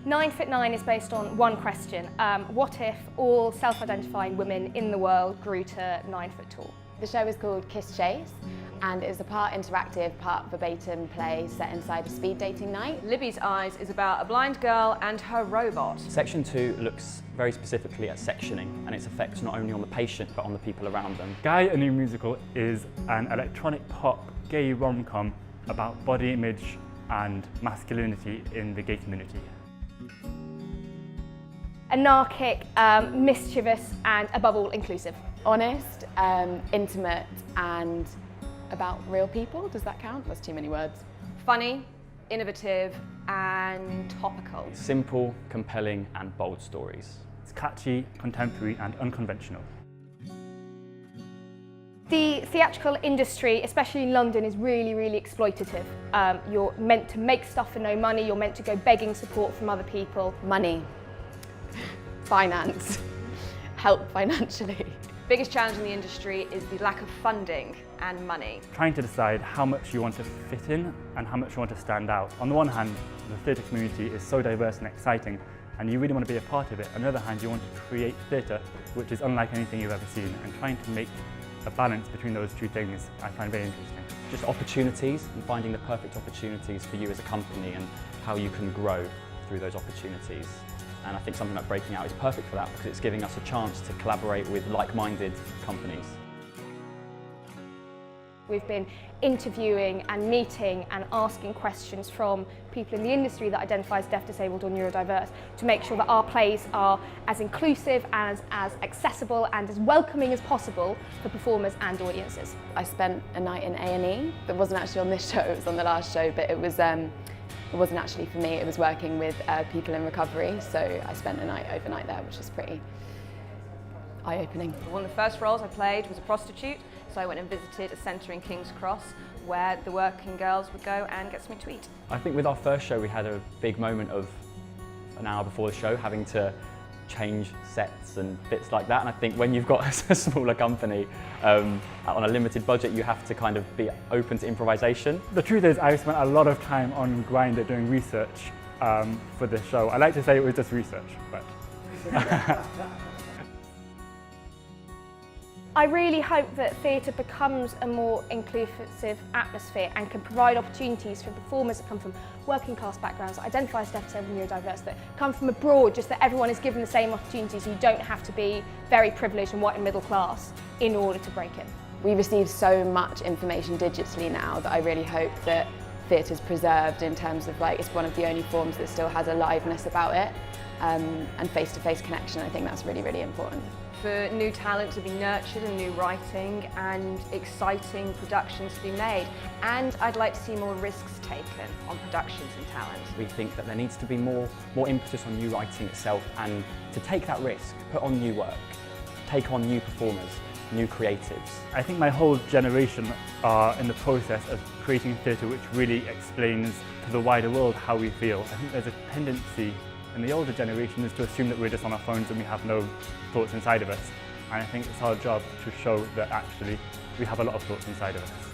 9'9" is based on one question. What if all self-identifying women in the world grew to 9 foot tall? The show is called Kiss Chase, and it's a part interactive, part verbatim play set inside a speed dating night. Libby's Eyes is about a blind girl and her robot. Section 2 looks very specifically at sectioning and its effects not only on the patient but on the people around them. Guy, a New Musical is an electronic pop gay rom-com about body image and masculinity in the gay community. Anarchic, mischievous, and above all, inclusive. Honest, intimate, and about real people. Does that count? That's too many words. Funny, innovative, and topical. Simple, compelling, and bold stories. It's catchy, contemporary, and unconventional. The theatrical industry, especially in London, is really, really exploitative. You're meant to make stuff for no money, you're meant to go begging support from other people. Money, finance, help financially. Biggest challenge in the industry is the lack of funding and money. Trying to decide how much you want to fit in and how much you want to stand out. On the one hand, the theatre community is so diverse and exciting, and you really want to be a part of it. On the other hand, you want to create theatre which is unlike anything you've ever seen, and trying to make a balance between those two things I find very interesting. Just opportunities and finding the perfect opportunities for you as a company and how you can grow through those opportunities. And I think something like Breaking Out is perfect for that because it's giving us a chance to collaborate with like-minded companies. We've been interviewing and meeting and asking questions from people in the industry that identify as deaf, disabled or neurodiverse to make sure that our plays are as inclusive, as accessible and as welcoming as possible for performers and audiences. I spent a night in A&E that wasn't actually on this show, it was on the last show, but it wasn't actually for me, it was working with people in recovery, so I spent a night overnight there, which was pretty eye-opening. One of the first roles I played was a prostitute, so I went and visited a centre in King's Cross where the working girls would go and get something to eat. I think with our first show we had a big moment of an hour before the show having to change sets and bits like that, and I think when you've got a smaller company on a limited budget you have to kind of be open to improvisation. The truth is I've spent a lot of time on Grindr doing research for this show. I like to say it was just research, but... I really hope that theatre becomes a more inclusive atmosphere and can provide opportunities for performers that come from working class backgrounds, that identify as deaf, disabled, neurodiverse, that come from abroad, just that everyone is given the same opportunities. You don't have to be very privileged and white and middle class in order to break in. We receive so much information digitally now that I really hope that theatre's preserved in terms of it's one of the only forms that still has aliveness about it, and face-to-face connection. I think that's really, really important. For new talent to be nurtured and new writing and exciting productions to be made. And I'd like to see more risks taken on productions and talent. We think that there needs to be more impetus on new writing itself and to take that risk, put on new work, take on new performers, new creatives. I think my whole generation are in the process of creating theatre which really explains to the wider world how we feel. I think there's a tendency in the older generation is to assume that we're just on our phones and we have no thoughts inside of us. And I think it's our job to show that actually we have a lot of thoughts inside of us.